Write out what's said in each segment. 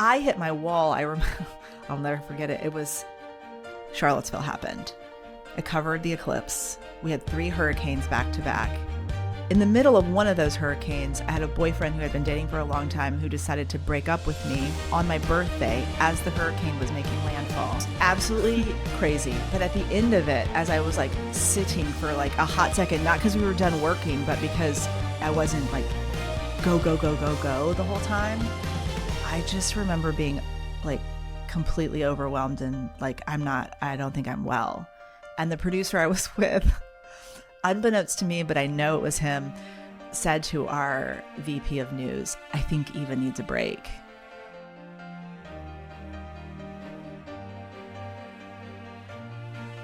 I hit my wall. I'll never forget it. It was Charlottesville happened. It covered the eclipse. We had 3 hurricanes back to back. In the middle of one of those hurricanes, I had a boyfriend who had been dating for a long time who decided to break up with me on my birthday as the hurricane was making landfall. Absolutely crazy. But at the end of it, as I was like sitting for like a hot second, not because we were done working, but because I wasn't like go, go, go, go, go the whole time, I just remember being like completely overwhelmed and like, I don't think I'm well. And the producer I was with, unbeknownst to me, but I know it was him, said to our VP of news, I think Eva needs a break.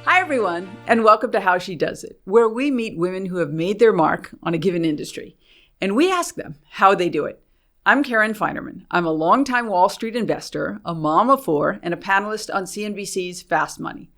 Hi, everyone, and welcome to How She Does It, where we meet women who have made their mark on a given industry, and we ask them how they do it. I'm Karen Feinerman. I'm a longtime Wall Street investor, a mom of 4, and a panelist on CNBC's Fast Money.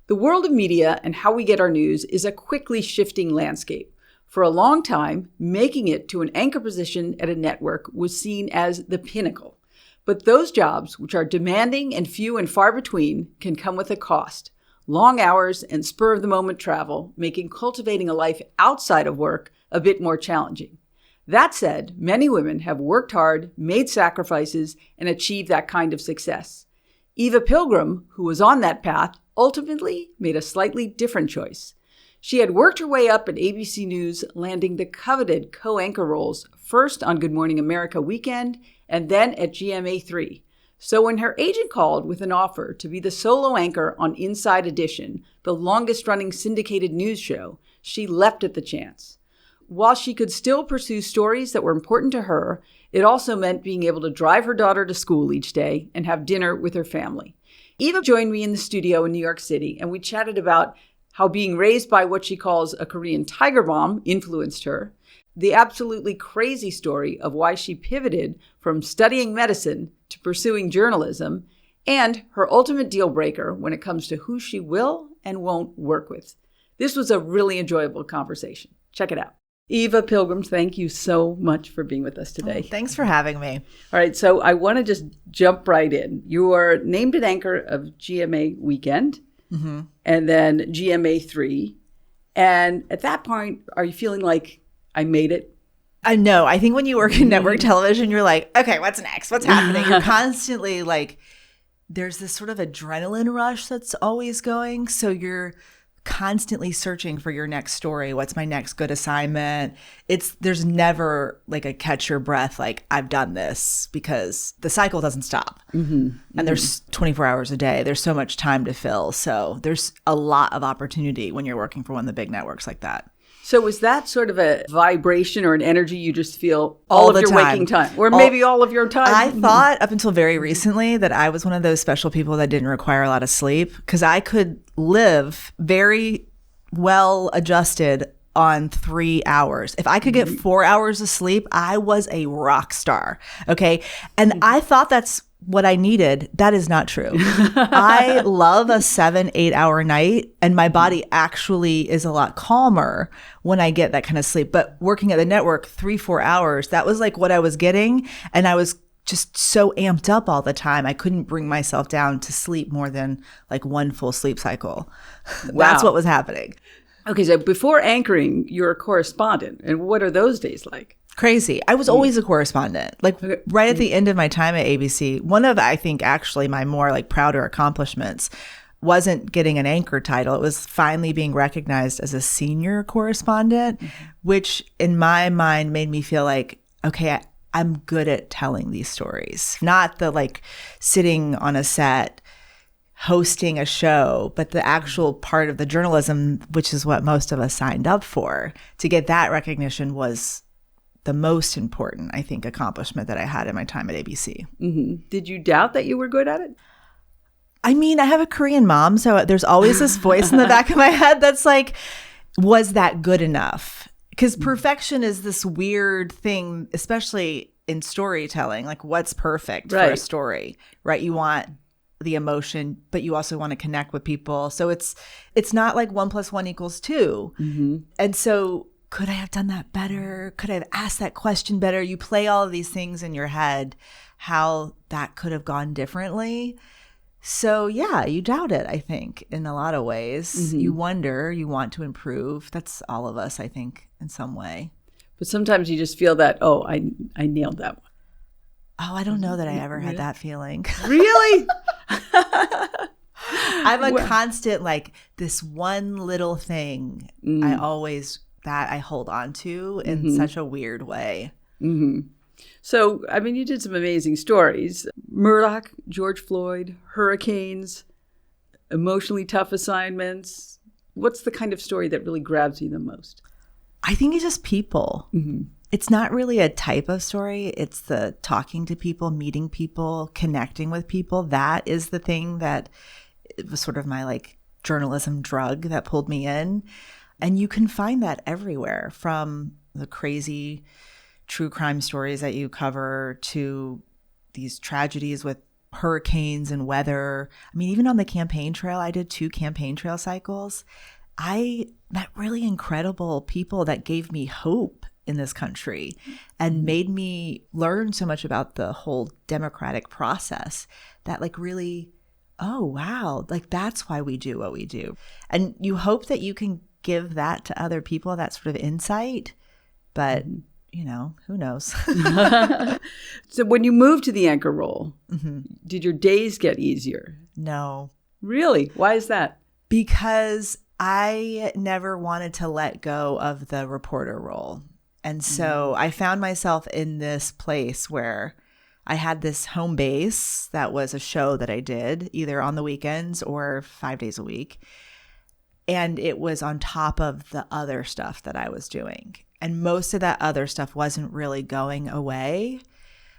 The world of media and how we get our news is a quickly shifting landscape. For a long time, making it to an anchor position at a network was seen as the pinnacle. But those jobs, which are demanding and few and far between, can come with a cost. Long hours and spur-of-the-moment travel, making cultivating a life outside of work a bit more challenging. That said, many women have worked hard, made sacrifices, and achieved that kind of success. Eva Pilgrim, who was on that path, ultimately made a slightly different choice. She had worked her way up at ABC News, landing the coveted co-anchor roles, first on Good Morning America Weekend and then at GMA3. So when her agent called with an offer to be the solo anchor on Inside Edition, the longest-running syndicated news show, she leapt at the chance. While she could still pursue stories that were important to her, it also meant being able to drive her daughter to school each day and have dinner with her family. Eva joined me in the studio in New York City, and we chatted about how being raised by what she calls a Korean tiger mom influenced her, the absolutely crazy story of why she pivoted from studying medicine to pursuing journalism, and her ultimate deal breaker when it comes to who she will and won't work with. This was a really enjoyable conversation. Check it out. Eva Pilgrim, thank you so much for being with us today. Oh, thanks for having me. All right, so I want to just jump right in. You are named an anchor of GMA Weekend and then GMA3. And at that point, are you feeling like I made it? No, I think when you work in network television, you're like, okay, what's next? What's happening? You're constantly like, there's this sort of adrenaline rush that's always going. So you're constantly searching for your next story. What's my next good assignment? There's never like a catch your breath, like I've done this, because the cycle doesn't stop. And there's 24 hours a day. There's so much time to fill. So there's a lot of opportunity when you're working for one of the big networks like that. So was that sort of a vibration or an energy you just feel all of your waking time? Or maybe all of your time? I thought up until very recently that I was one of those special people that didn't require a lot of sleep, because I could live very well adjusted on 3 hours. If I could get 4 hours of sleep, I was a rock star. Okay. And I thought that's what I needed. That is not true. I love a 7-8 hour night, and my body actually is a lot calmer when I get that kind of sleep. But working at the network 3-4 hours, that was like what I was getting. And I was just so amped up all the time. I couldn't bring myself down to sleep more than like one full sleep cycle. Wow. That's what was happening. Okay, so before anchoring, you're a correspondent. And what are those days like? Crazy. I was always a correspondent. Like right at the end of my time at ABC, one of, I think, actually my more like prouder accomplishments wasn't getting an anchor title. It was finally being recognized as a senior correspondent, which in my mind made me feel like, okay, I'm good at telling these stories. Not the like sitting on a set hosting a show, but the actual part of the journalism, which is what most of us signed up for. To get that recognition was the most important, I think, accomplishment that I had in my time at ABC. Did you doubt that you were good at it? I mean, I have a Korean mom, so there's always this voice in the back of my head that's like, was that good enough? Because perfection is this weird thing, especially in storytelling. Like, what's perfect for a story, right? You want the emotion, but you also want to connect with people. So it's not like 1 + 1 = 2. And so could I have done that better? Could I have asked that question better? You play all of these things in your head, how that could have gone differently. So yeah, you doubt it, I think, in a lot of ways. You wonder, you want to improve. That's all of us, I think, in some way. But sometimes you just feel that, oh, I nailed that one. Oh, I don't know that I ever had that feeling. Really? I'm a constant, like, this one little thing I hold on to in such a weird way. So, I mean, you did some amazing stories. Murdoch, George Floyd, hurricanes, emotionally tough assignments. What's the kind of story that really grabs you the most? I think it's just people. It's not really a type of story. It's the talking to people, meeting people, connecting with people. That is the thing that it was sort of my like journalism drug that pulled me in. And you can find that everywhere, from the crazy true crime stories that you cover to these tragedies with hurricanes and weather. I mean, even on the campaign trail, I did 2 campaign trail cycles. I met really incredible people that gave me hope in this country and made me learn so much about the whole democratic process that like really, oh, wow, like that's why we do what we do. And you hope that you can give that to other people, that sort of insight, but you know, who knows? So when you moved to the anchor role, did your days get easier? No. Really? Why is that? Because I never wanted to let go of the reporter role. And so I found myself in this place where I had this home base that was a show that I did either on the weekends or 5 days a week. And it was on top of the other stuff that I was doing. And most of that other stuff wasn't really going away.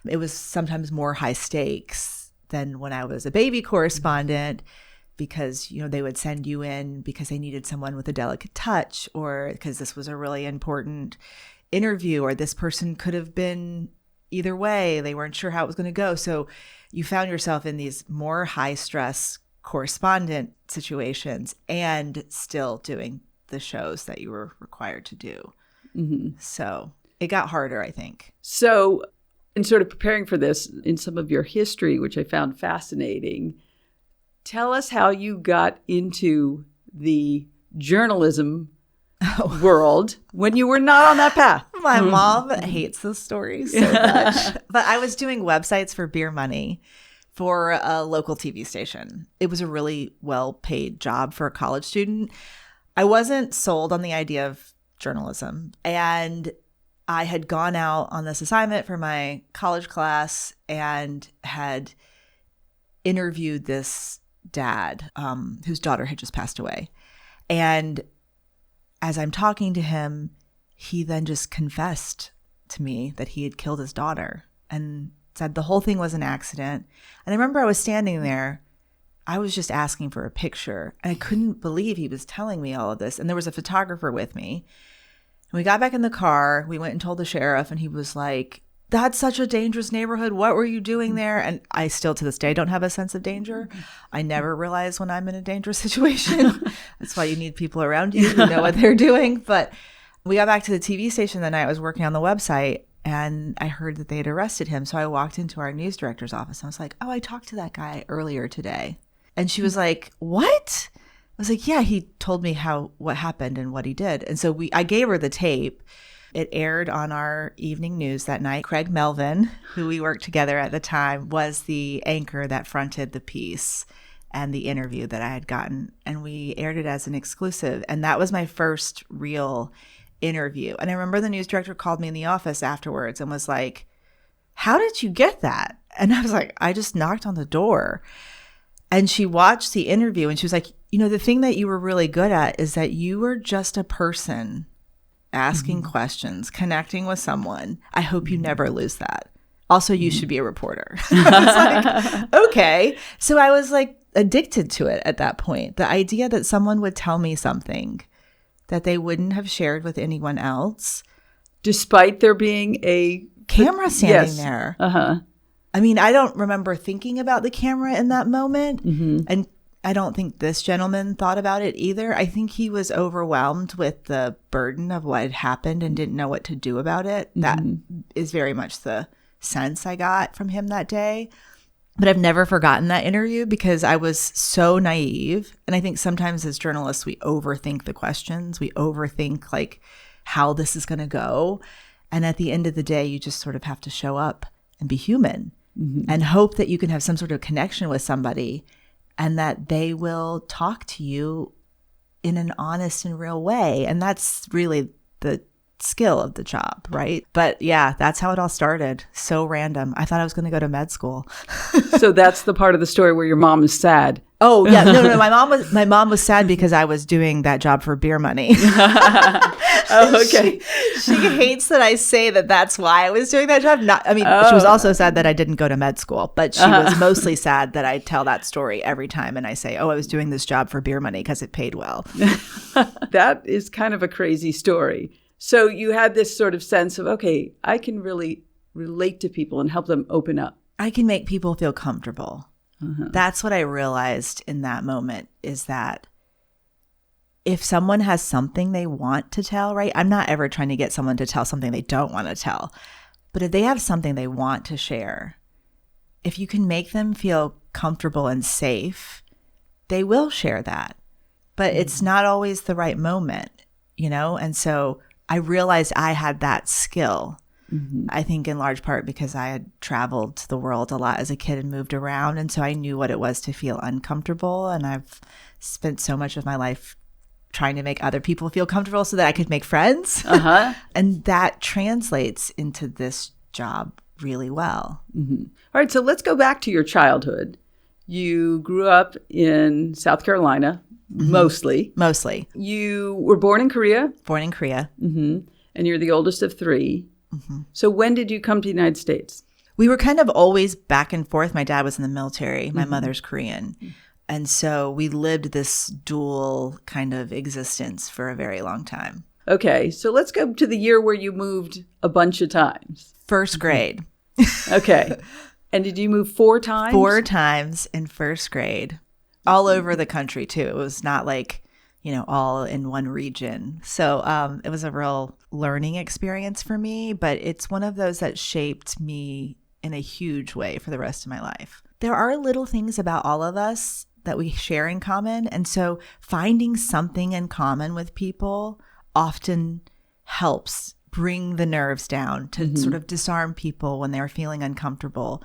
It was sometimes more high stakes than when I was a baby correspondent, because, you know, they would send you in because they needed someone with a delicate touch, or because this was a really important interview, or this person could have been either way. They weren't sure how it was going to go. So you found yourself in these more high stress correspondent situations and still doing the shows that you were required to do. So it got harder, I think. So in sort of preparing for this, in some of your history, which I found fascinating, tell us how you got into the journalism world when you were not on that path. My mom hates those stories so much. But I was doing websites for beer money for a local TV station. It was a really well-paid job for a college student. I wasn't sold on the idea of journalism. And I had gone out on this assignment for my college class and had interviewed this dad whose daughter had just passed away. And as I'm talking to him, he then just confessed to me that he had killed his daughter and said the whole thing was an accident. And I remember I was standing there. I was just asking for a picture. And I couldn't believe he was telling me all of this. And there was a photographer with me. And we got back in the car. We went and told the sheriff. And he was like, that's such a dangerous neighborhood. What were you doing there? And I still, to this day, don't have a sense of danger. I never realize when I'm in a dangerous situation. That's why you need people around you who know what they're doing. But we got back to the TV station the night I was working on the website. And I heard that they had arrested him. So I walked into our news director's office. And I was like, oh, I talked to that guy earlier today. And she was like, what? I was like, yeah, he told me what happened and what he did. And so I gave her the tape. It aired on our evening news that night. Craig Melvin, who we worked together at the time, was the anchor that fronted the piece and the interview that I had gotten. And we aired it as an exclusive. And that was my first real interview. And I remember the news director called me in the office afterwards and was like, how did you get that? And I was like, I just knocked on the door. And she watched the interview and she was like, you know, the thing that you were really good at is that you were just a person asking questions, connecting with someone. I hope you never lose that. Also, you should be a reporter. I was like, okay. So I was like addicted to it at that point. The idea that someone would tell me something that they wouldn't have shared with anyone else. Despite there being a camera standing there. Uh-huh. I mean, I don't remember thinking about the camera in that moment. And I don't think this gentleman thought about it either. I think he was overwhelmed with the burden of what had happened and didn't know what to do about it. That is very much the sense I got from him that day. But I've never forgotten that interview because I was so naive. And I think sometimes as journalists, we overthink the questions. We overthink like how this is going to go. And at the end of the day, you just sort of have to show up and be human and hope that you can have some sort of connection with somebody and that they will talk to you in an honest and real way. And that's really the skill of the job, right? But yeah, that's how it all started. So random. I thought I was going to go to med school. So that's the part of the story where your mom is sad. Oh yeah, no. My mom was sad because I was doing that job for beer money. Oh, okay. She hates that I say that that's why I was doing that job. She was also sad that I didn't go to med school, but she was mostly sad that I tell that story every time and I say, "Oh, I was doing this job for beer money because it paid well." That is kind of a crazy story. So you had this sort of sense of, okay, I can really relate to people and help them open up. I can make people feel comfortable. That's what I realized in that moment is that if someone has something they want to tell, right? I'm not ever trying to get someone to tell something they don't want to tell. But if they have something they want to share, if you can make them feel comfortable and safe, they will share that. But it's not always the right moment, you know? And so I realized I had that skill. I think in large part because I had traveled the world a lot as a kid and moved around. And so I knew what it was to feel uncomfortable. And I've spent so much of my life trying to make other people feel comfortable so that I could make friends. And that translates into this job really well. All right. So let's go back to your childhood. You grew up in South Carolina, mostly. Mostly. You were born in Korea. Born in Korea. And you're the oldest of three. So when did you come to the United States? We were kind of always back and forth. My dad was in the military. My mother's Korean. And so we lived this dual kind of existence for a very long time. Okay. So let's go to the year where you moved a bunch of times. First grade. Okay. And did you move 4 times? 4 times in first grade. All over the country, too. It was not like, you know, all in one region. So it was a real learning experience for me, but it's one of those that shaped me in a huge way for the rest of my life. There are little things about all of us that we share in common. And so finding something in common with people often helps bring the nerves down to sort of disarm people when they're feeling uncomfortable.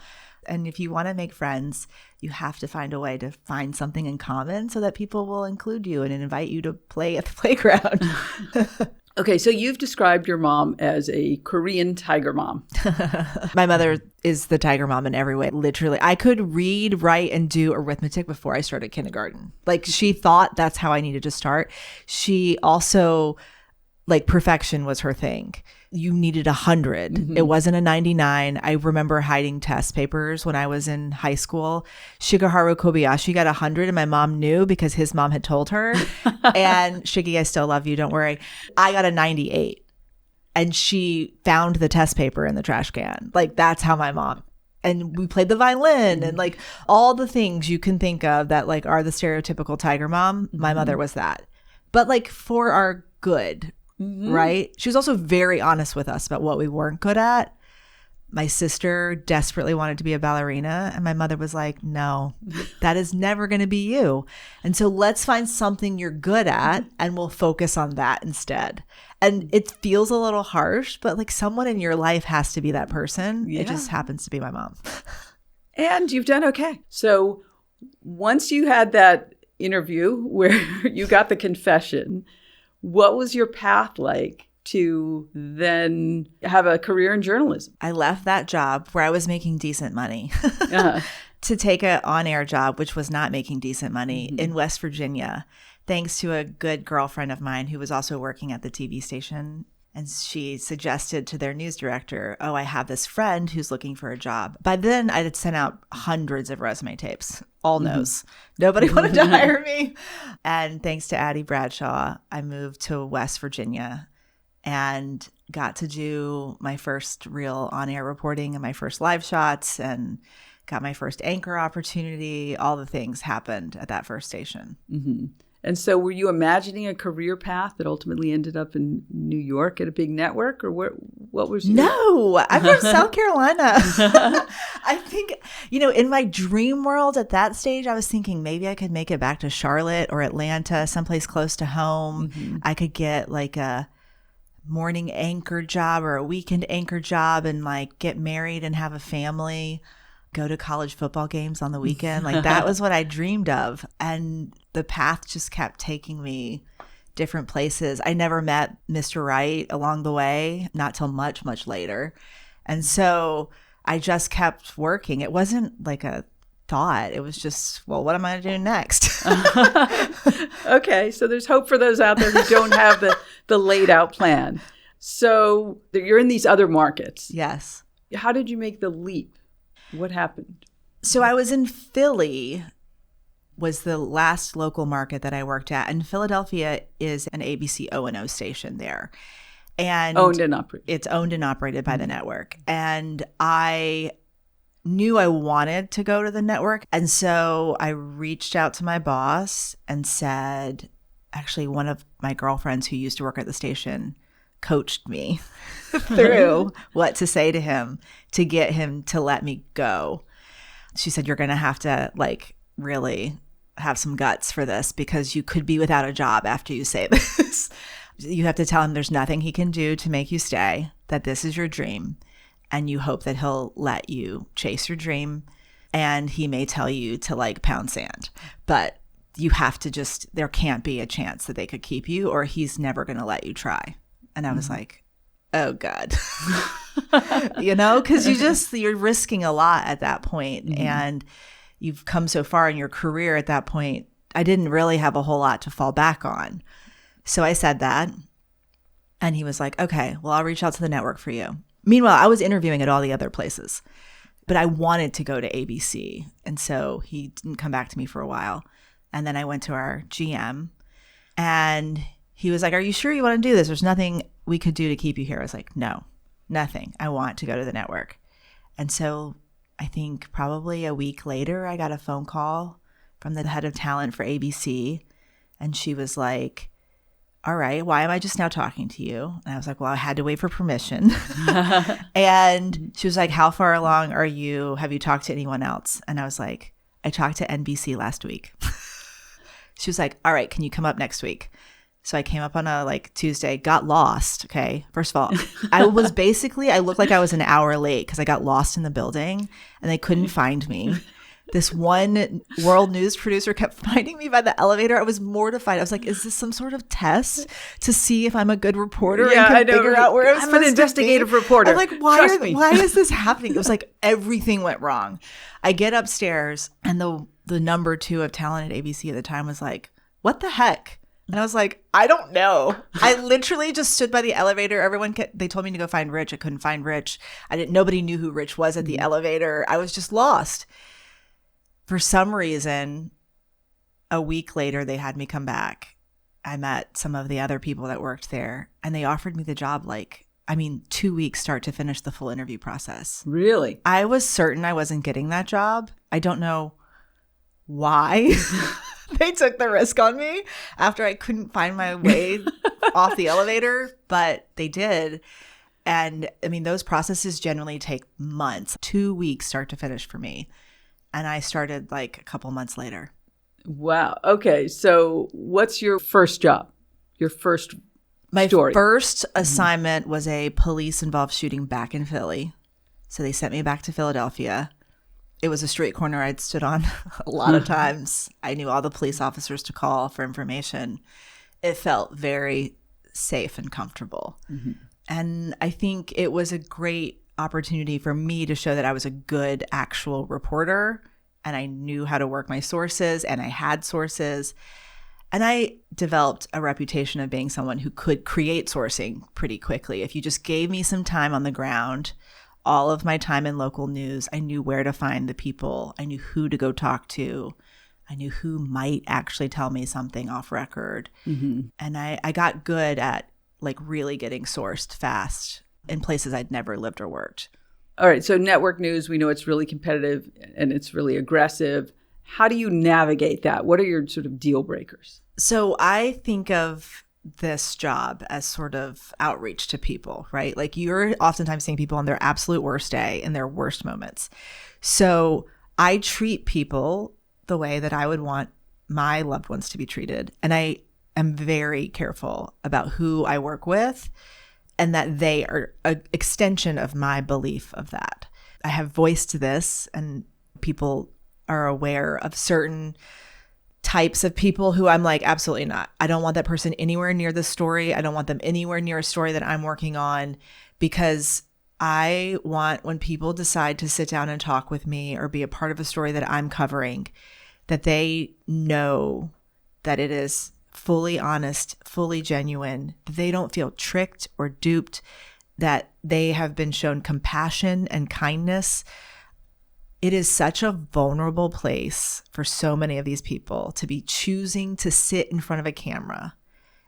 And if you want to make friends, you have to find a way to find something in common so that people will include you and invite you to play at the playground. Okay, so you've described your mom as a Korean tiger mom. My mother is the tiger mom in every way, literally. I could read, write, and do arithmetic before I started kindergarten. Like, she thought that's how I needed to start. She also, like, perfection was her thing. You needed 100. It wasn't a 99. I remember hiding test papers when I was in high school. Shigeharu Kobayashi got 100 and my mom knew because his mom had told her. And Shiggy, I still love you. Don't worry. I got a 98 and she found the test paper in the trash can. Like, that's how my mom. And we played the violin and like all the things you can think of that like are the stereotypical tiger mom. My mother was that. But like for our good. Right? She was also very honest with us about what we weren't good at. My sister desperately wanted to be a ballerina. And my mother was like, no, that is never going to be you. And so let's find something you're good at and we'll focus on that instead. And it feels a little harsh, but like someone in your life has to be that person. Yeah. It just happens to be my mom. And you've done okay. So once you had that interview where you got the confession, what was your path like to then have a career in journalism? I left that job where I was making decent money to take an on-air job, which was not making decent money in West Virginia, thanks to a good girlfriend of mine who was also working at the TV station. And she suggested to their news director, oh, I have this friend who's looking for a job. By then, I had sent out hundreds of resume tapes. All no's. Nobody wanted to hire me. And thanks to Addie Bradshaw, I moved to West Virginia and got to do my first real on-air reporting and my first live shots and got my first anchor opportunity. All the things happened at that first station. Mm-hmm. And so were you imagining a career path that ultimately ended up in New York at a big network, or what was your... No, I'm from South Carolina. I think, in my dream world at that stage, I was thinking maybe I could make it back to Charlotte or Atlanta, someplace close to home. Mm-hmm. I could get like a morning anchor job or a weekend anchor job and like get married and have a family, go to college football games on the weekend. Like that was what I dreamed of. And the path just kept taking me different places. I never met Mr. Right along the way, not till much, much later. And so I just kept working. It wasn't like a thought. It was just, well, what am I going to do next? Okay. So there's hope for those out there who don't have the laid out plan. So you're in these other markets. Yes. How did you make the leap? What happened? So I was in Philly, was the last local market that I worked at. And Philadelphia is an ABC O&O station there. And owned and operated. It's owned and operated by the network. And I knew I wanted to go to the network. And so I reached out to my boss and said, actually, one of my girlfriends who used to work at the station coached me through what to say to him to get him to let me go. She said, you're going to have to like really have some guts for this because you could be without a job after you say this. You have to tell him there's nothing he can do to make you stay, that this is your dream, and you hope that he'll let you chase your dream. And he may tell you to like pound sand, but you have to just, there can't be a chance that they could keep you or he's never going to let you try. And I was like, oh God, because you're risking a lot at that point. Mm-hmm. And you've come so far in your career at that point. I didn't really have a whole lot to fall back on. So I said that. And he was like, okay, well, I'll reach out to the network for you. Meanwhile, I was interviewing at all the other places, but I wanted to go to ABC. And so he didn't come back to me for a while. And then I went to our GM and he was like, are you sure you want to do this? There's nothing we could do to keep you here. I was like, no, nothing. I want to go to the network. And so I think probably a week later, I got a phone call from the head of talent for ABC. And she was like, all right, why am I just now talking to you? And I was like, well, I had to wait for permission. And she was like, how far along are you? Have you talked to anyone else? And I was like, I talked to NBC last week. She was like, all right, can you come up next week? So I came up on a Tuesday, got lost. Okay. First of all, I looked like I was an hour late because I got lost in the building and they couldn't find me. This one world news producer kept finding me by the elevator. I was mortified. I was like, is this some sort of test to see if I'm a good reporter and can figure out where I'm an investigative reporter. I'm like, why is this happening? It was like everything went wrong. I get upstairs and the number 2 of talent at ABC at the time was like, what the heck? And I was like, I don't know. I literally just stood by the elevator. They told me to go find Rich. I couldn't find Rich. Nobody knew who Rich was at the elevator. I was just lost. For some reason, a week later, they had me come back. I met some of the other people that worked there and they offered me the job 2 weeks start to finish the full interview process. Really? I was certain I wasn't getting that job. I don't know why. They took the risk on me after I couldn't find my way off the elevator, but they did. And those processes generally take months, 2 weeks start to finish for me. And I started a couple months later. Wow. Okay. So what's your first job? Your first My story? first assignment was a police-involved shooting back in Philly. So they sent me back to Philadelphia. It was a street corner I'd stood on a lot of times. I knew all the police officers to call for information. It felt very safe and comfortable. Mm-hmm. And I think it was a great opportunity for me to show that I was a good actual reporter and I knew how to work my sources and I had sources. And I developed a reputation of being someone who could create sourcing pretty quickly. If you just gave me some time on the ground, all of my time in local news, I knew where to find the people. I knew who to go talk to. I knew who might actually tell me something off record. Mm-hmm. And I got good at really getting sourced fast in places I'd never lived or worked. All right. So network news, we know it's really competitive and it's really aggressive. How do you navigate that? What are your sort of deal breakers? So I think of this job as sort of outreach to people, right? Like you're oftentimes seeing people on their absolute worst day and their worst moments. So I treat people the way that I would want my loved ones to be treated. And I am very careful about who I work with and that they are an extension of my belief of that. I have voiced this, and people are aware of certain types of people who I'm like, absolutely not. I don't want that person anywhere near the story. I don't want them anywhere near a story that I'm working on, because I want, when people decide to sit down and talk with me or be a part of a story that I'm covering, that they know that it is fully honest, fully genuine, that they don't feel tricked or duped, that they have been shown compassion and kindness. It is such a vulnerable place for so many of these people to be choosing to sit in front of a camera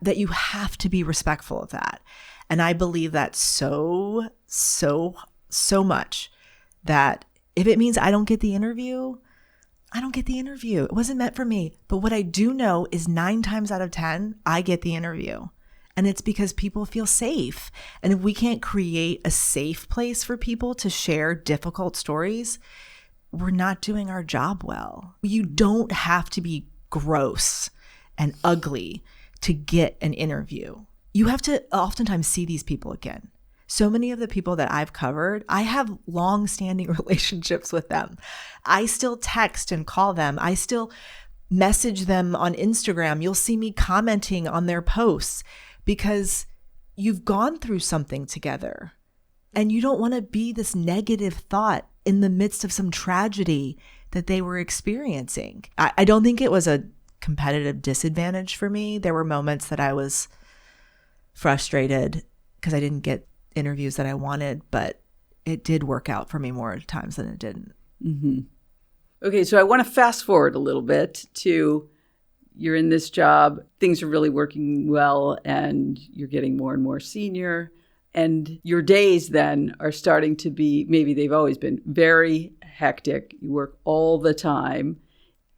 that you have to be respectful of that. And I believe that so much that if it means I don't get the interview, I don't get the interview. It wasn't meant for me. But what I do know is 9 times out of 10, I get the interview. And it's because people feel safe. And if we can't create a safe place for people to share difficult stories, we're not doing our job well. You don't have to be gross and ugly to get an interview. You have to oftentimes see these people again. So many of the people that I've covered, I have long-standing relationships with them. I still text and call them. I still message them on Instagram. You'll see me commenting on their posts because you've gone through something together and you don't want to be this negative thought in the midst of some tragedy that they were experiencing. I don't think it was a competitive disadvantage for me. There were moments that I was frustrated because I didn't get interviews that I wanted, but it did work out for me more times than it didn't. Mm-hmm. Okay, so I want to fast forward a little bit to you're in this job, things are really working well, and you're getting more and more senior, and your days then are starting to be, maybe they've always been, very hectic. You work all the time.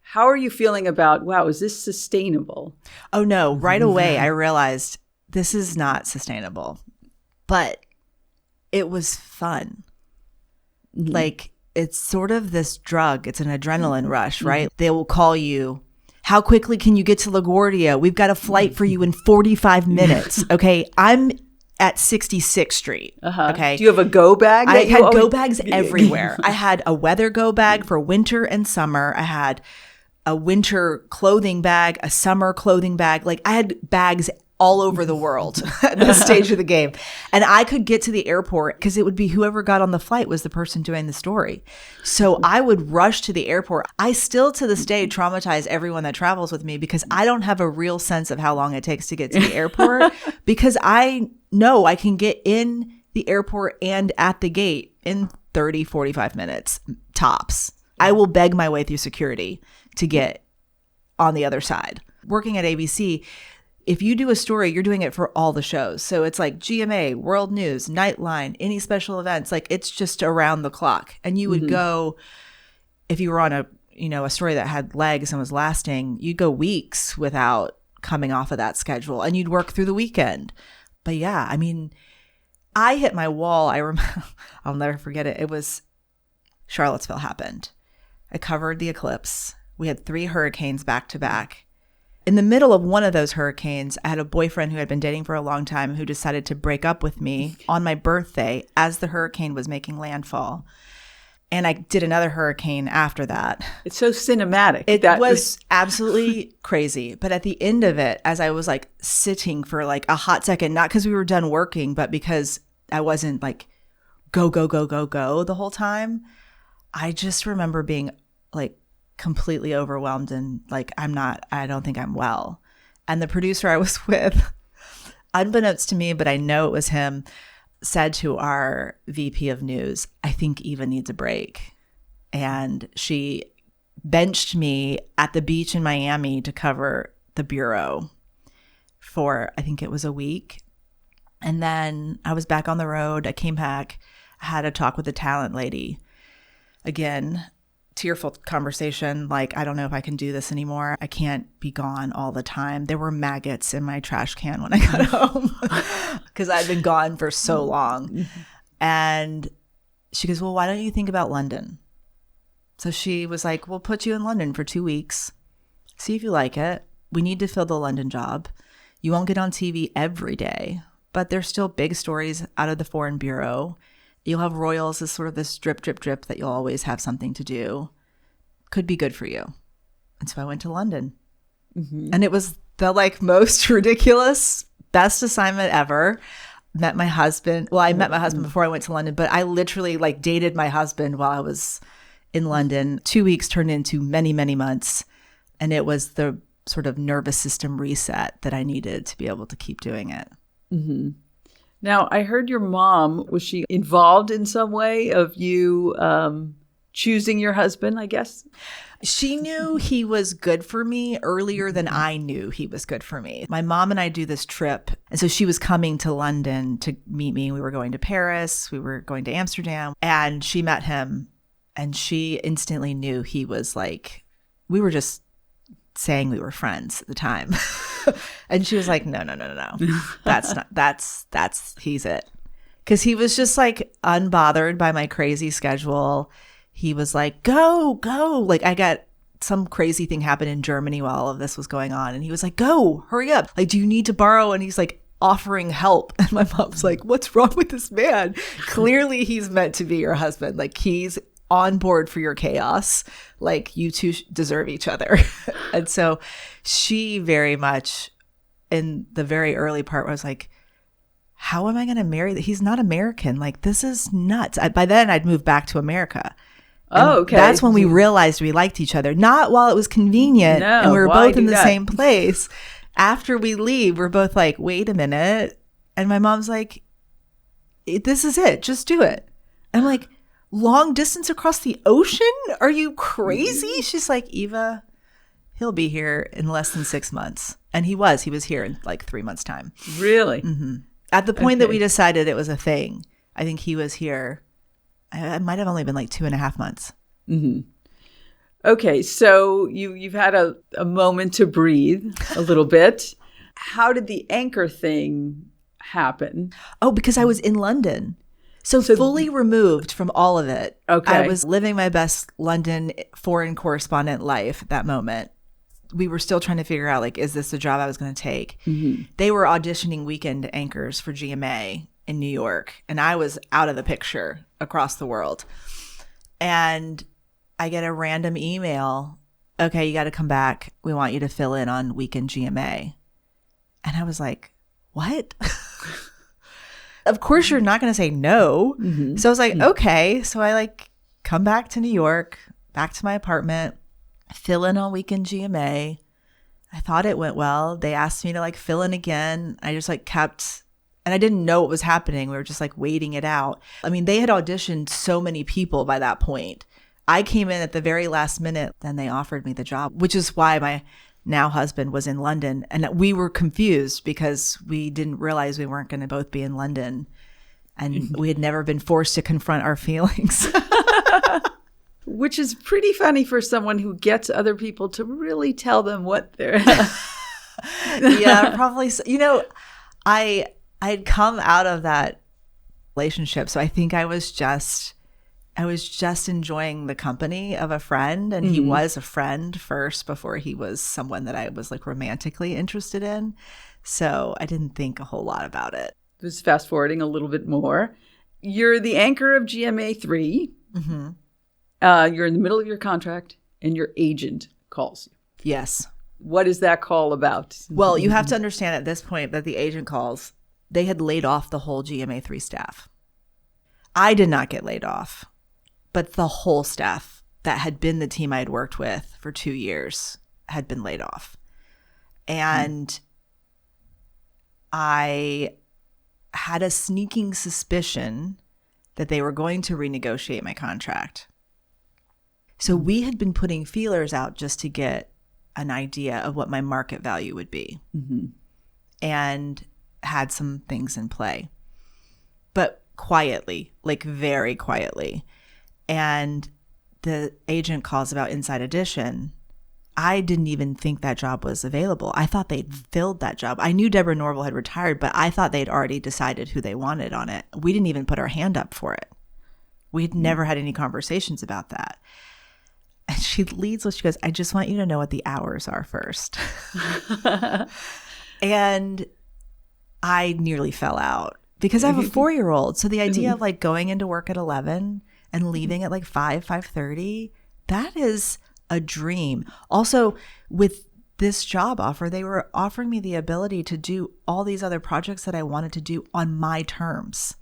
How are you feeling about, wow, is this sustainable? Oh no, right away I realized this is not sustainable, but it was fun. Mm-hmm. Like, it's sort of this drug. It's an adrenaline rush, right? Mm-hmm. They will call you. How quickly can you get to LaGuardia? We've got a flight for you in 45 minutes. Okay. I'm at 66th Street. Uh-huh. Okay. Do you have a go bag? I had go bags everywhere. I had a weather go bag for winter and summer. I had a winter clothing bag, a summer clothing bag. Like, I had bags all over the world at this stage of the game. And I could get to the airport because it would be whoever got on the flight was the person doing the story. So I would rush to the airport. I still to this day traumatize everyone that travels with me because I don't have a real sense of how long it takes to get to the airport because I know I can get in the airport and at the gate in 30, 45 minutes tops. I will beg my way through security to get on the other side. Working at ABC, if you do a story, you're doing it for all the shows. So it's like GMA, World News, Nightline, any special events, like it's just around the clock. And you would go, if you were on a story that had legs and was lasting, you'd go weeks without coming off of that schedule and you'd work through the weekend. But yeah, I mean, I hit my wall. I remember, I'll never forget it. It was Charlottesville happened. I covered the eclipse. We had 3 hurricanes back to back. In the middle of one of those hurricanes, I had a boyfriend who had been dating for a long time who decided to break up with me on my birthday as the hurricane was making landfall. And I did another hurricane after that. It's so cinematic. It was absolutely crazy. But at the end of it, as I was like sitting for like a hot second, not because we were done working, but because I wasn't like go, go, go, go, go the whole time, I just remember being like completely overwhelmed and like, I don't think I'm well. And the producer I was with, unbeknownst to me, but I know it was him, said to our VP of news, I think Eva needs a break. And she benched me at the beach in Miami to cover the Bureau for, I think it was a week. And then I was back on the road. I came back. I had a talk with the talent lady. Again, tearful conversation, like, I don't know if I can do this anymore. I can't be gone all the time. There were maggots in my trash can when I got home because I'd been gone for so long. And she goes, well, why don't you think about London? So she was like, we'll put you in London for 2 weeks. See if you like it. We need to fill the London job. You won't get on TV every day, but there's still big stories out of the Foreign Bureau. You'll have royals as sort of this drip, drip, drip that you'll always have something to do. Could be good for you. And so I went to London. And it was the like most ridiculous, best assignment ever. Met my husband. Well, I met my husband before I went to London, but I literally like dated my husband while I was in London. 2 weeks turned into many, many months. And it was the sort of nervous system reset that I needed to be able to keep doing it. Now, I heard your mom, was she involved in some way of you choosing your husband, I guess? She knew he was good for me earlier than I knew he was good for me. My mom and I do this trip. And so she was coming to London to meet me. We were going to Paris. We were going to Amsterdam. And she met him. And she instantly knew he was like, we were just saying we were friends at the time. And she was like, no. He's it. Because he was just like unbothered by my crazy schedule. He was like, go. Like I got some crazy thing happened in Germany while all of this was going on. And he was like, go, hurry up. Like, do you need to borrow? And he's like offering help. And my mom's like, what's wrong with this man? Clearly he's meant to be your husband. Like he's on board for your chaos. Like you two deserve each other. And so she very much in the very early part was like, how am I going to marry that? He's not American. Like this is nuts. By then I'd moved back to America. Oh, okay. That's when we realized we liked each other. Not while it was convenient and we were both in the same place. After we leave, we're both like, wait a minute. And my mom's like, this is it. Just do it. I'm like, long distance across the ocean? Are you crazy? She's like, Eva, he'll be here in less than 6 months. And he was here in like 3 months' time. Really? At the point that we decided it was a thing, I think he was here. It might have only been like 2.5 months. Okay, so you've had a moment to breathe a little bit. How did the anchor thing happen? Oh, because I was in London. So fully removed from all of it. Okay. I was living my best London foreign correspondent life at that moment. We were still trying to figure out, like, is this the job I was going to take? They were auditioning weekend anchors for GMA in New York, and I was out of the picture across the world. And I get a random email, okay, you got to come back. We want you to fill in on weekend GMA. And I was like, what? Of course you're not going to say no. So I was like, okay. So I like come back to New York, back to my apartment, fill in on weekend GMA. I thought it went well. They asked me to like fill in again. I just like kept, and I didn't know what was happening. We were just like waiting it out. I mean, they had auditioned so many people by that point. I came in at the very last minute, then they offered me the job, which is why my now husband was in London. And we were confused because we didn't realize we weren't going to both be in London. And we had never been forced to confront our feelings. Which is pretty funny for someone who gets other people to really tell them what they're... Yeah, probably. So. You know, I had come out of that relationship. So I think I was just enjoying the company of a friend. And he was a friend first before he was someone that I was like romantically interested in. So I didn't think a whole lot about it. Just fast forwarding a little bit more. You're the anchor of GMA 3. You're in the middle of your contract and your agent calls you. Yes. What is that call about? Well, you have to understand at this point that the agent calls, they had laid off the whole GMA 3 staff. I did not get laid off, but the whole staff that had been the team I had worked with for 2 years had been laid off. And I had a sneaking suspicion that they were going to renegotiate my contract. So we had been putting feelers out just to get an idea of what my market value would be and had some things in play. But quietly, like very quietly. And the agent calls about Inside Edition. I didn't even think that job was available. I thought they'd filled that job. I knew Deborah Norville had retired, but I thought they'd already decided who they wanted on it. We didn't even put our hand up for it. We'd never had any conversations about that. And she leads with, she goes, I just want you to know what the hours are first. And I nearly fell out because I have a 4-year-old. So the idea of like going into work at 11 and leaving at like 5:30, that is a dream. Also, with this job offer, they were offering me the ability to do all these other projects that I wanted to do on my terms.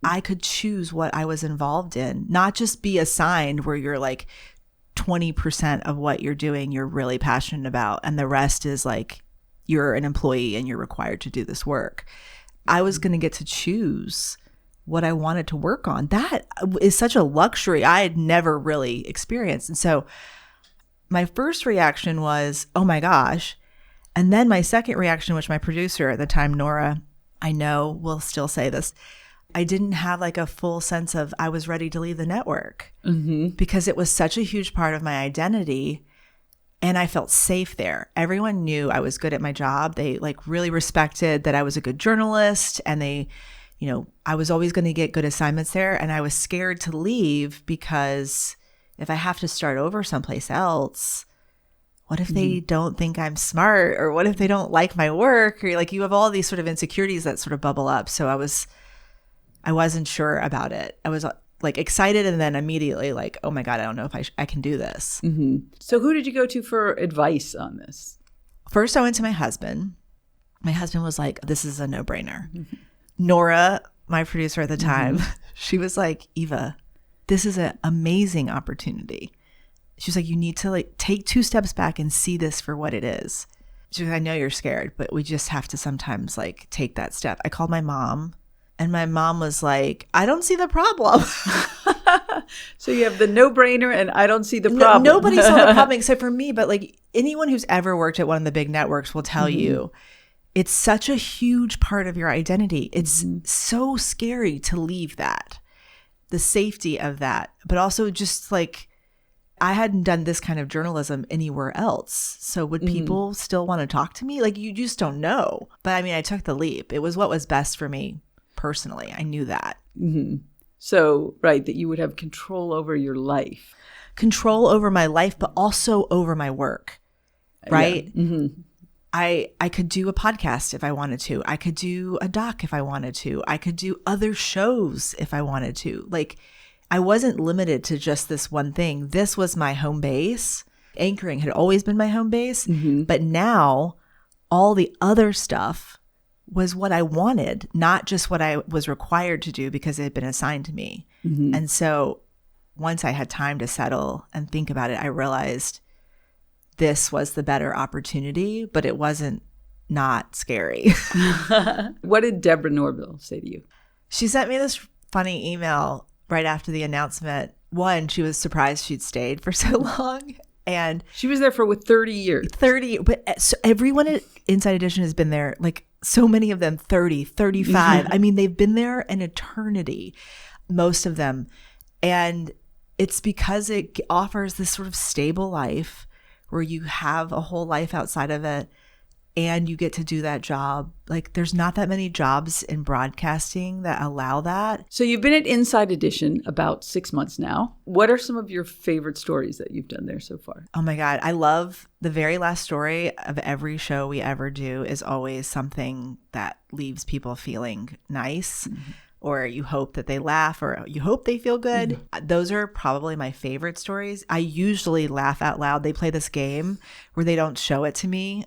I could choose what I was involved in, not just be assigned where you're like 20% of what you're doing you're really passionate about, and the rest is like you're an employee and you're required to do this work. I was going to get to choose what I wanted to work on. That is such a luxury I had never really experienced. And so my first reaction was, oh my gosh. And then my second reaction, which my producer at the time, Nora, I know will still say this, I didn't have like a full sense of I was ready to leave the network because it was such a huge part of my identity. And I felt safe there. Everyone knew I was good at my job. They like really respected that I was a good journalist, and they, you know, I was always going to get good assignments there. And I was scared to leave because if I have to start over someplace else, what if they don't think I'm smart, or what if they don't like my work, or like you have all these sort of insecurities that sort of bubble up. So I wasn't sure about it. I was like excited and then immediately like, oh my God, I don't know if I can do this. So who did you go to for advice on this? First, I went to my husband. My husband was like, this is a no-brainer. Nora, my producer at the time, she was like, Eva, this is an amazing opportunity. She was like, you need to like take 2 steps back and see this for what it is. She was like, I know you're scared, but we just have to sometimes like take that step. I called my mom. And my mom was like, I don't see the problem. So you have the no-brainer and I don't see the problem. Nobody saw the problem except for me. But like anyone who's ever worked at one of the big networks will tell you, it's such a huge part of your identity. It's so scary to leave that, the safety of that. But also just like, I hadn't done this kind of journalism anywhere else. So would people still want to talk to me? Like, you just don't know. But I mean, I took the leap. It was what was best for me. Personally, I knew that. So, right, that you would have control over your life. Control over my life, but also over my work, right? Yeah. I could do a podcast if I wanted to. I could do a doc if I wanted to. I could do other shows if I wanted to. Like, I wasn't limited to just this one thing. This was my home base. Anchoring had always been my home base. But now all the other stuff was what I wanted, not just what I was required to do because it had been assigned to me. And so once I had time to settle and think about it, I realized this was the better opportunity, but it wasn't not scary. What did Deborah Norville say to you? She sent me this funny email right after the announcement. One, she was surprised she'd stayed for so long. And she was there for 30 years. 30, but so everyone at Inside Edition has been there, like so many of them 30, 35. I mean, they've been there an eternity, most of them. And it's because it offers this sort of stable life where you have a whole life outside of it and you get to do that job. Like, there's not that many jobs in broadcasting that allow that. So you've been at Inside Edition about 6 months now. What are some of your favorite stories that you've done there so far? Oh my God. I love the very last story of every show we ever do is always something that leaves people feeling nice, or you hope that they laugh, or you hope they feel good. Those are probably my favorite stories. I usually laugh out loud. They play this game where they don't show it to me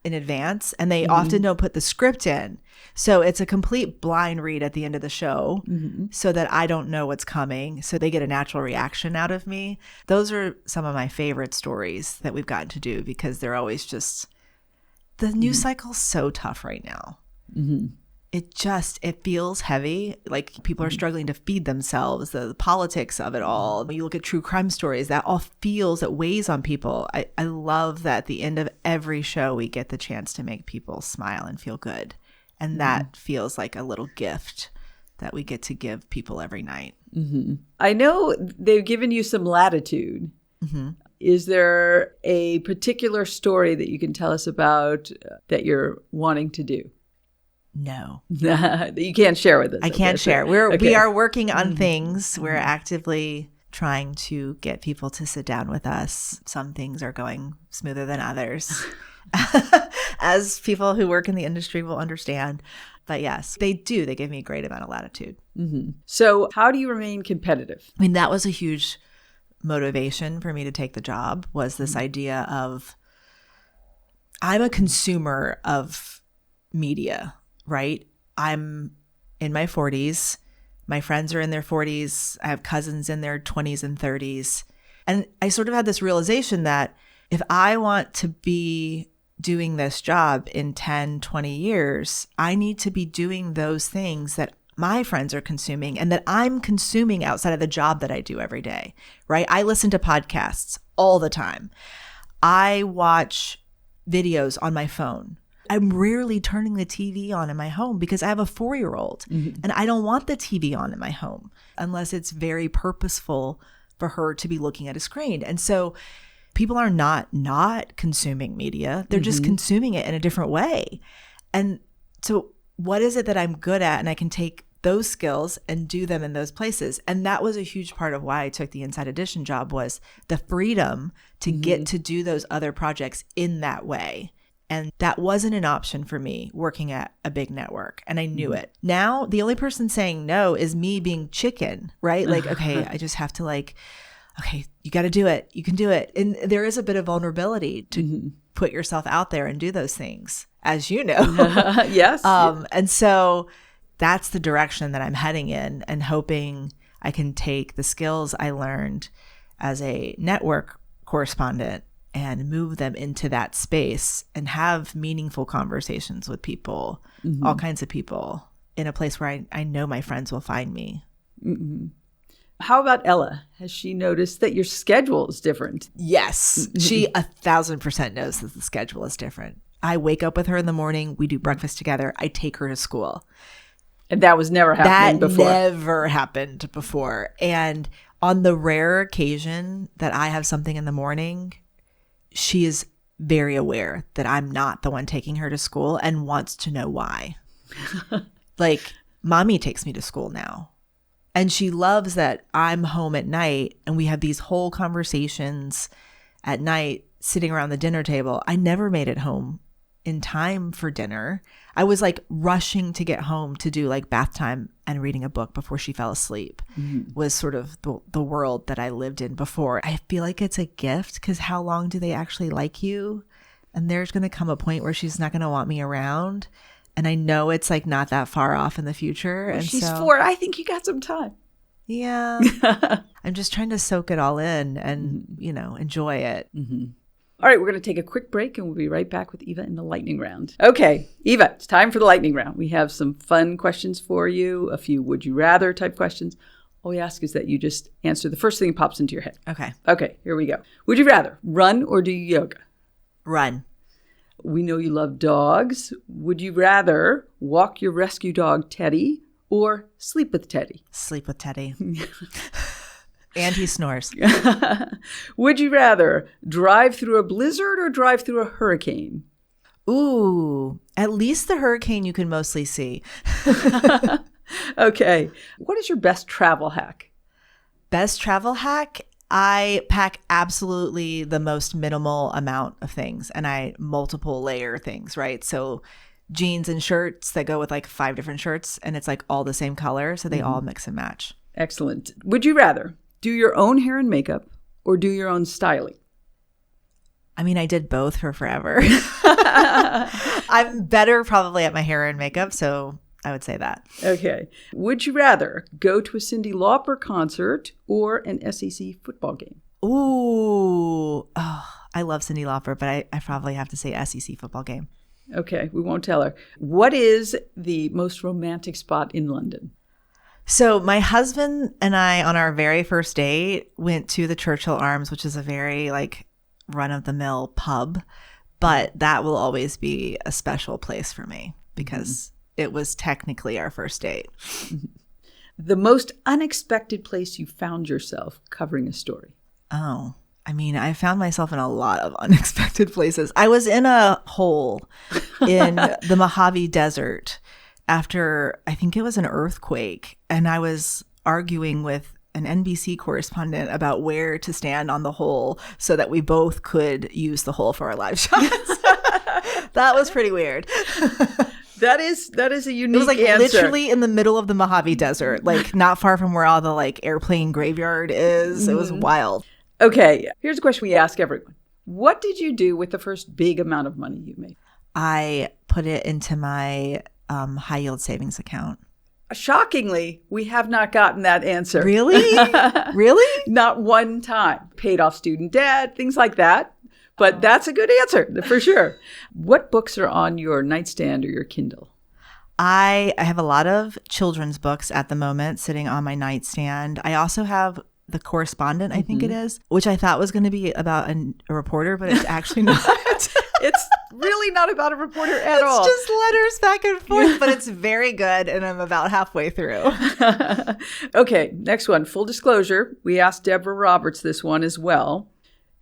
in advance, and they often don't put the script in. So it's a complete blind read at the end of the show so that I don't know what's coming. So they get a natural reaction out of me. Those are some of my favorite stories that we've gotten to do because they're always just, the news cycle's so tough right now. It feels heavy. Like people are struggling to feed themselves, the politics of it all. When you look at true crime stories, that all feels, it weighs on people. I love that at the end of every show, we get the chance to make people smile and feel good. And that feels like a little gift that we get to give people every night. I know they've given you some latitude. Is there a particular story that you can tell us about that you're wanting to do? No. That you can't share with us? I can't share. We are working on things. We're actively trying to get people to sit down with us. Some things are going smoother than others, as people who work in the industry will understand. But yes, they do. They give me a great amount of latitude. So how do you remain competitive? I mean, that was a huge motivation for me to take the job, was this idea of, I'm a consumer of media, right? I'm in my 40s. My friends are in their 40s. I have cousins in their 20s and 30s. And I sort of had this realization that if I want to be doing this job in 10, 20 years, I need to be doing those things that my friends are consuming and that I'm consuming outside of the job that I do every day, right? I listen to podcasts all the time. I watch videos on my phone. I'm rarely turning the TV on in my home because I have a 4-year-old and I don't want the TV on in my home unless it's very purposeful for her to be looking at a screen. And so people are not consuming media. They're just consuming it in a different way. And so what is it that I'm good at? And I can take those skills and do them in those places. And that was a huge part of why I took the Inside Edition job, was the freedom to get to do those other projects in that way. And that wasn't an option for me working at a big network. And I knew it. Now, the only person saying no is me being chicken, right? Like, okay, I just have to okay, you got to do it. You can do it. And there is a bit of vulnerability to put yourself out there and do those things, as you know. Yes. And so that's the direction that I'm heading in, and hoping I can take the skills I learned as a network correspondent and move them into that space and have meaningful conversations with people, all kinds of people, in a place where I know my friends will find me. How about Ella? Has she noticed that your schedule is different? Yes. She 1,000% knows that the schedule is different. I wake up with her in the morning. We do breakfast together. I take her to school. And that was never happening before. That never happened before. And on the rare occasion that I have something in the morning, she is very aware that I'm not the one taking her to school and wants to know why. Like, mommy takes me to school now. And she loves that I'm home at night and we have these whole conversations at night sitting around the dinner table. I never made it home in time for dinner. I was like rushing to get home to do like bath time and reading a book before she fell asleep, was sort of the world that I lived in before. I feel like it's a gift, because how long do they actually like you? And there's going to come a point where she's not going to want me around. And I know it's like not that far off in the future. Well, and she's 4. I think you got some time. Yeah. I'm just trying to soak it all in and, enjoy it. All right, we're going to take a quick break and we'll be right back with Eva in the lightning round. Okay, Eva, it's time for the lightning round. We have some fun questions for you, a few would you rather type questions. All we ask is that you just answer the first thing that pops into your head. Okay, here we go. Would you rather run or do yoga? Run. We know you love dogs. Would you rather walk your rescue dog, Teddy, or sleep with Teddy? Sleep with Teddy. And he snores. Would you rather drive through a blizzard or drive through a hurricane? Ooh, at least the hurricane you can mostly see. Okay. What is your best travel hack? Best travel hack? I pack absolutely the most minimal amount of things, and I multiple layer things, right? So jeans and shirts that go with like 5 different shirts, and it's like all the same color, so they all mix and match. Excellent. Would you rather do your own hair and makeup or do your own styling? I mean, I did both for forever. I'm better probably at my hair and makeup, so I would say that. Okay. Would you rather go to a Cyndi Lauper concert or an SEC football game? Ooh. Oh, I love Cyndi Lauper, but I probably have to say SEC football game. Okay, we won't tell her. What is the most romantic spot in London? So my husband and I, on our very first date, went to the Churchill Arms, which is a very like run-of-the-mill pub. But that will always be a special place for me because it was technically our first date. The most unexpected place you found yourself covering a story. Oh, I mean, I found myself in a lot of unexpected places. I was in a hole in the Mojave Desert after, I think it was an earthquake, and I was arguing with an NBC correspondent about where to stand on the hole so that we both could use the hole for our live shots. That was pretty weird. That is a unique It was like answer. literally in the middle of the Mojave Desert, like not far from where all the like airplane graveyard is. It was wild. Okay, here's a question we ask everyone. What did you do with the first big amount of money you made? I put it into my high yield savings account. Shockingly, we have not gotten that answer. Really? Really? Not one time. Paid off student debt, things like that. But that's a good answer for sure. What books are on your nightstand or your Kindle? I have a lot of children's books at the moment sitting on my nightstand. I also have The Correspondent, I think it is, which I thought was going to be about a reporter, but it's actually not. It's really not about a reporter at all. It's just letters back and forth, but it's very good, and I'm about halfway through. Okay, next one. Full disclosure, we asked Deborah Roberts this one as well.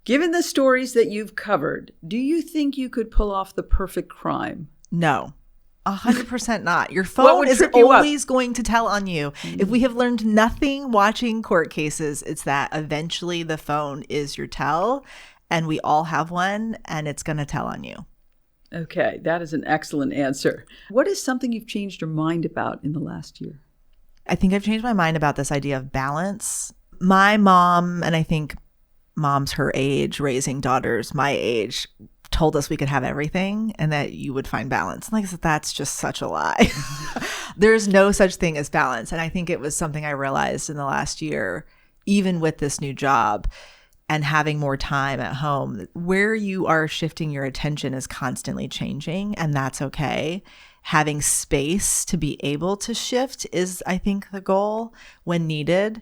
Given the stories that you've covered, do you think you could pull off the perfect crime? No. 100% not. Your phone is always going to tell on you. If we have learned nothing watching court cases, it's that eventually the phone is your tell, and we all have one, and it's going to tell on you. Okay, that is an excellent answer. What is something you've changed your mind about in the last year? I think I've changed my mind about this idea of balance. My mom, and I think moms her age, raising daughters my age, told us we could have everything and that you would find balance. Like I said, that's just such a lie. There's no such thing as balance. And I think it was something I realized in the last year, even with this new job and having more time at home, where you are shifting your attention is constantly changing, and that's okay. Having space to be able to shift is, I think, the goal when needed.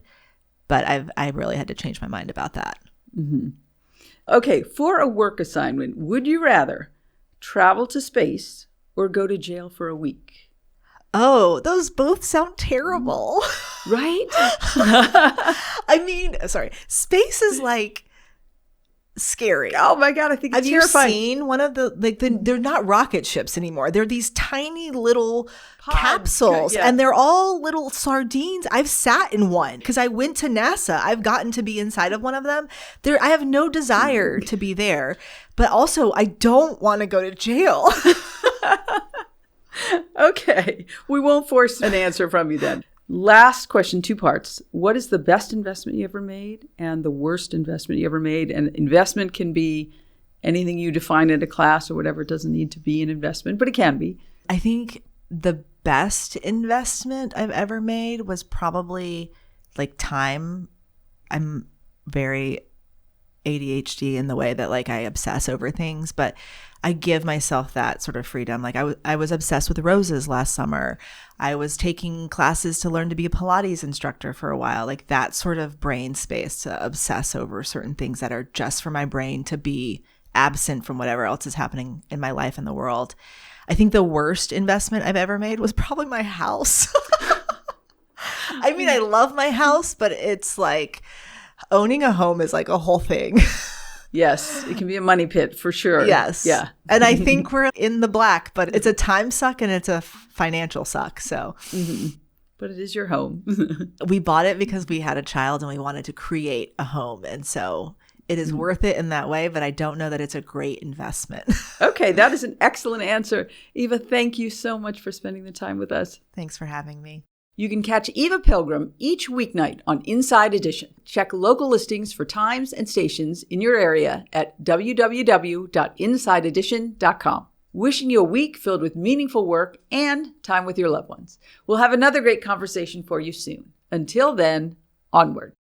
But I really had to change my mind about that. Mm-hmm. Okay, for a work assignment, would you rather travel to space or go to jail for a week? Oh, those both sound terrible. Right? I mean, sorry. Space is like scary. Oh my God, I think it's terrifying. Have you seen one of they're not rocket ships anymore. They're these tiny little capsules, and they're all little sardines. I've sat in one because I went to NASA. I've gotten to be inside of one of them. I have no desire to be there, but also I don't want to go to jail. Okay, we won't force an answer from you then. Last question, 2 parts. What is the best investment you ever made and the worst investment you ever made? And investment can be anything you define in a class or whatever. It doesn't need to be an investment, but it can be. I think the best investment I've ever made was probably like time. I'm very ADHD in the way that like I obsess over things, but I give myself that sort of freedom. Like I was obsessed with roses last summer. I was taking classes to learn to be a Pilates instructor for a while. Like that sort of brain space to obsess over certain things that are just for my brain to be absent from whatever else is happening in my life and the world. I think the worst investment I've ever made was probably my house. I mean, I love my house, but it's like owning a home is like a whole thing. Yes, it can be a money pit for sure. Yes. Yeah. And I think we're in the black, but it's a time suck and it's a financial suck. So, But it is your home. We bought it because we had a child and we wanted to create a home. And so it is worth it in that way, but I don't know that it's a great investment. Okay, that is an excellent answer. Eva, thank you so much for spending the time with us. Thanks for having me. You can catch Eva Pilgrim each weeknight on Inside Edition. Check local listings for times and stations in your area at www.insideedition.com. Wishing you a week filled with meaningful work and time with your loved ones. We'll have another great conversation for you soon. Until then, onward.